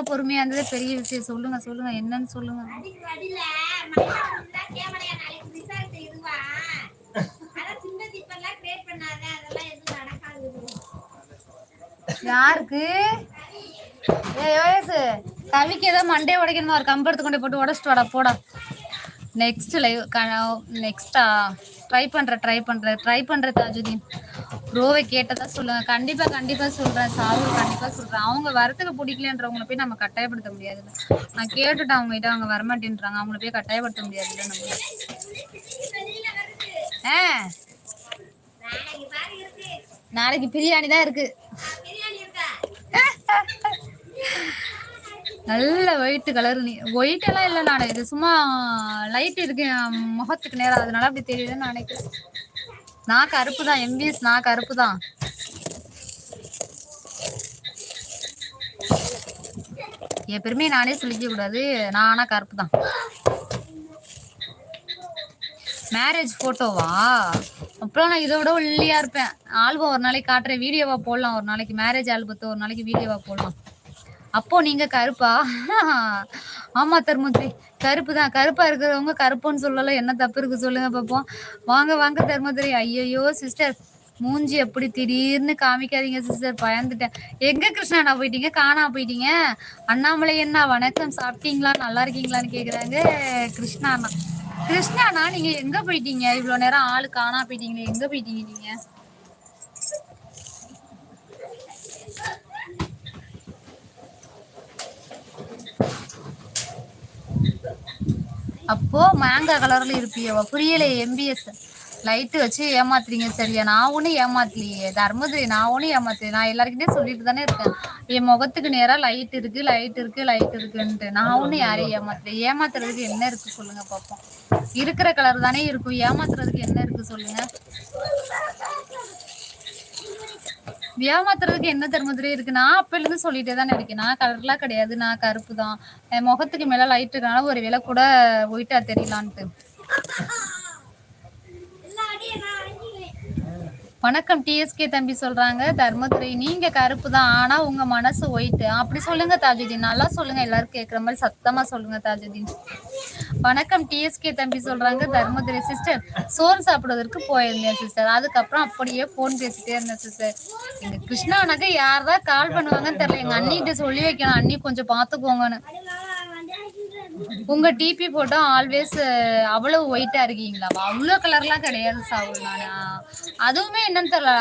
பொறுமையா இருந்தது பெரிய விஷயம். சொல்லுங்க சொல்லுங்க, என்னன்னு சொல்லுங்க. யாருக்கு கவிக்கு ஏதோ மண்டே உடைக்கணுமா? ஒரு கம்பெடுத்து கொண்டு போட்டு உடச்சிட்டு வாடா போடா. நெக்ஸ்ட் லைவ் நெக்ஸ்டா ட்ரை பண்ற தாஜுதீன். ப்ரோவை கேட்டதா சொல்லுங்க. கண்டிப்பா சொல்றேன். சாகுல் கண்டிப்பா சொல்றேன். அவங்க வரத்துக்கு பிடிக்கலன்றவங்களை போய் நம்ம கட்டாயப்படுத்த முடியாது. நான் கேட்டுட்டேன் அவங்க கிட்ட, அவங்க வரமாட்டேன்றாங்க. அவங்கள போய் கட்டாயப்படுத்த முடியாதுல்ல நம்ம. நாளைக்கு பிரியாணி தான் இருக்கு. நல்ல ஒயிட் கலர். நீ ஒயிட் எல்லாம் இல்லை, நான் இது சும்மா லைட் இருக்கு முகத்துக்கு நேரம், அதனால அப்படி தெரியுதுன்னு நினைக்கிறேன். நான் கருப்பு தான் எம்பிஎஸ், நான் கருப்பு தான். என் பெருமையை நானே சொல்லிக்க கூடாது. நான் ஆனா கருப்பு தான். மேரேஜ் போட்டோவா? அப்புறம் நான் இதை விட ஒல்லியா இருப்பேன். ஆல்பம் ஒரு நாளைக்கு காட்டுறேன், வீடியோவா போடலாம். ஒரு நாளைக்கு மேரேஜ் ஆல்பத்தை ஒரு நாளைக்கு வீடியோவா போடலாம். அப்போ நீங்க கருப்பா? ஆமா தர்மபுரி கருப்பு தான். கருப்பா இருக்கிறவங்க கருப்புன்னு சொல்லல, என்ன தப்பு இருக்கு சொல்லுங்க பாப்போம். வாங்க தர்மபுரி. ஐயோ சிஸ்டர், மூஞ்சி எப்படி திடீர்னு காமிக்காதீங்க சிஸ்டர், பயந்துட்டேன். எங்க கிருஷ்ணாண்ணா போயிட்டீங்க? காணா போயிட்டீங்க. அண்ணாமலை அண்ணா வணக்கம், சாப்பிட்டீங்களா, நல்லா இருக்கீங்களான்னு கேக்குறாங்க கிருஷ்ணாண்ணா. நீங்க எங்க போயிட்டீங்க? இவ்வளவு நேரம் ஆளு காணா போயிட்டீங்களே, எங்க போயிட்டீங்க நீங்க? அப்போ மேங்கா கலர்ல இருப்பியவா? புரியல. எம்பிஎஸ் லைட்டு வச்சு ஏமாத்துறீங்க சரியா? நான் ஒன்னும் ஏமாத்தலையே தர்மதுரை, நான் ஒன்னும் ஏமாத்தலையே. நான் எல்லாருக்கிட்டே சொல்லிட்டு தானே இருக்கேன், என் முகத்துக்கு நேரா லைட் இருக்குன்ட்டு. நான் ஒன்னும் யாரையும் ஏமாத்தலையே. ஏமாத்துறதுக்கு என்ன இருக்கு சொல்லுங்க பாப்போம். இருக்கிற கலர் தானே இருக்கும், ஏமாத்துறதுக்கு என்ன இருக்கு சொல்லுங்க. ஏமாத்துறதுக்கு என்ன தர்மதுரை இருக்கு? நான் அப்பல இருந்து சொல்லிட்டே தானே இருக்கேன், நான் கலர்லாம் கிடையாது, நான் கருப்பு தான். என் முகத்துக்கு மேல லைட் இருக்கனால ஒரு வேளை கூட ஒயிட்டா தெரியலான்ட்டு. வணக்கம் டிஎஸ்கே தம்பி சொல்றாங்க. தர்மதுரை நீங்க கருப்பு தான், ஆனா உங்க மனசு ஒயிட். அப்படி சொல்லுங்க தாஜுதீன், நல்லா சொல்லுங்க, எல்லாரும் கேட்குற மாதிரி சத்தமா சொல்லுங்க தாஜுதீன். வணக்கம் டிஎஸ்கே தம்பி சொல்றாங்க. தர்மதுரை சிஸ்டர் சோறு சாப்பிடுவதற்கு போயிருந்தேன் சிஸ்டர், அதுக்கப்புறம் அப்படியே போன் பேசிட்டே இருந்தேன் சிஸ்டர். எங்க கிருஷ்ணாவுக்கு யார்தான் கால் பண்ணுவாங்கன்னு தெரியல. எங்க அண்ணிகிட்ட சொல்லி வைக்கணும், அண்ணி கொஞ்சம் பாத்துக்கோங்கன்னு. உங்க டிபி போட்டோ ஆல்வேஸ் அவ்வளவு ஒயிட்டா இருக்கீங்களா? அவ்வளவு கலர்லாம் கிடையாது சாவு. நானு அதுவுமே என்னன்னு தெரியல,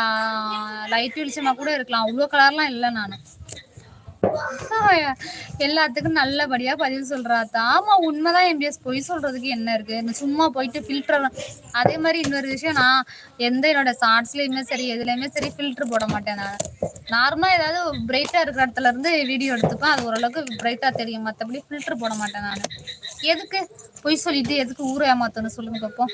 லைட் வெளிச்சமா கூட இருக்கலாம், அவ்வளவு கலர்லாம் இல்லை. நானு எல்லாத்துக்கும் நல்லபடியா பதிவு சொல்றாத்தா. ஆமா உண்மைதான் எம்பிஎஸ், பொய் சொல்றதுக்கு என்ன இருக்கு? சும்மா போயிட்டு ஃபில்டர். அதே மாதிரி இன்னொரு விஷயம், நான் என்னோட ஷார்ட்ஸ்லயுமே சரி எதுலயுமே சரி ஃபில்டர் போட மாட்டேன். நான் நார்மலா ஏதாவது பிரைட்டா இருக்கிற இடத்துல இருந்து வீடியோ எடுத்துப்பேன், அது ஓரளவுக்கு பிரைட்டா தெரியும். மற்றபடி ஃபில்டர் போட மாட்டேன் நான். எதுக்கு பொய் சொல்லிட்டு எதுக்கு ஊரை ஏமாத்தணும் சொல்லுங்க பாப்போம்.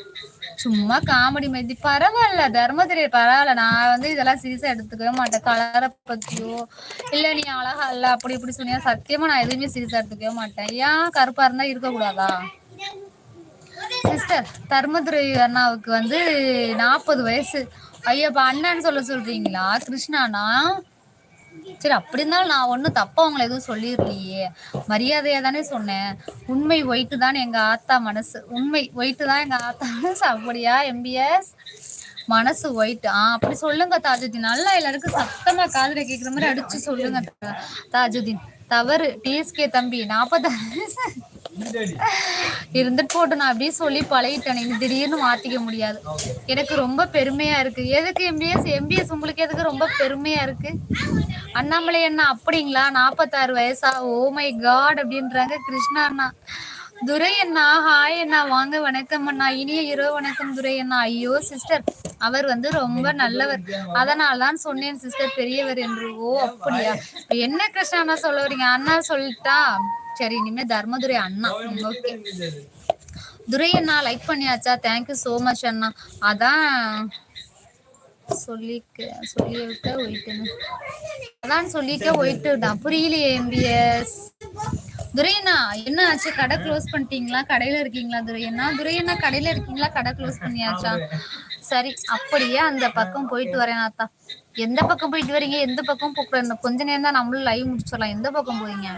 சும்மா காமெடி மாதிரி. பரவாயில்ல தர்மதுரை, பரவாயில்ல. நான் இதெல்லாம் சீரியஸா எடுத்துக்கவே மாட்டேன். கலரை பத்தியோ இல்ல நீ அழகா இல்ல அப்படி இப்படி சொன்னியா, சத்தியமா நான் எதுவுமே சீரியஸா எடுத்துக்கவே மாட்டேன். ஏன் கருப்பா இருந்தா இருக்கக்கூடாதா சிஸ்டர்? தர்மதுரை அண்ணாவுக்கு 40 வயசு. ஐயப்பா அண்ணான்னு சொல்றீங்களா கிருஷ்ணானா? சரி, அப்படி இருந்தாலும் நான் ஒன்னும் தப்பா அவங்களை எதுவும் சொல்லிடலையே, மரியாதையா தானே சொன்னேன். உண்மை ஒயிட்டு தான் எங்க ஆத்தா மனசு, உண்மை ஒயிட்டு தான் எங்க ஆத்தா மனசு. அப்படியா எம்பிஎஸ்? மனசு ஒயிட். அப்படி சொல்லுங்க தாஜுதீன், நல்லா எல்லாருக்கும் சத்தமா காதுல கேட்குற மாதிரி அடிச்சு சொல்லுங்க தாஜுதீன். தவறு டிஎஸ்கே தம்பி, 40 இருந்துட்டு போட்டு நான் அப்படியே சொல்லி பழகிட்டேன். நீங்க திடீர்னு மாத்திக்க முடியாது. எனக்கு ரொம்ப பெருமையா இருக்கு. எதுக்கு எம்பிஎஸ் உங்களுக்கு எதுக்கு ரொம்ப பெருமையா இருக்கு? அண்ணாமலை அண்ணா அப்படிங்களா? 46 வயசா? ஓ மை காட் அப்படின்றாங்க கிருஷ்ணா அண்ணா. துரை அண்ணா ஹாய் அண்ணா, வாங்க வணக்கம் அண்ணா, இனிய இரவு வணக்கம் துரை அண்ணா. ஐயோ சிஸ்டர், அவர் ரொம்ப நல்லவர், அதனால்தான் சொன்னேன் சிஸ்டர் பெரியவர் என்று. ஓ அப்படியா? என்ன கிருஷ்ணா அண்ணா சொல்ல வரீங்க? அண்ணா சொல்லிட்டா சரி, இனிமே தர்மதுரை அண்ணா. ஓகே துரை அண்ணா, லைக் பண்ணியாச்சா? தேங்க்யூ சோ மச் அண்ணா. அதான் சொல்லிக்க ஒயிட்டு தான். புரியலையே எம்பிஎஸ். துரையண்ணா என்ன ஆச்சு? கடை க்ளோஸ் பண்ணிட்டீங்களா? கடையில இருக்கீங்களா துரையண்ணா? துரையண்ணா கடையில இருக்கீங்களா? கடை க்ளோஸ் பண்ணியாச்சா? சரி, அப்படியே அந்த பக்கம் போயிட்டு வரேன் ஆத்தா. எந்த பக்கம் போயிட்டு வரீங்க? எந்த பக்கம் போக கொஞ்ச நேரம் தான் நம்மளும் லைவ் முடிச்சிடலாம். எந்த பக்கம் போறீங்க?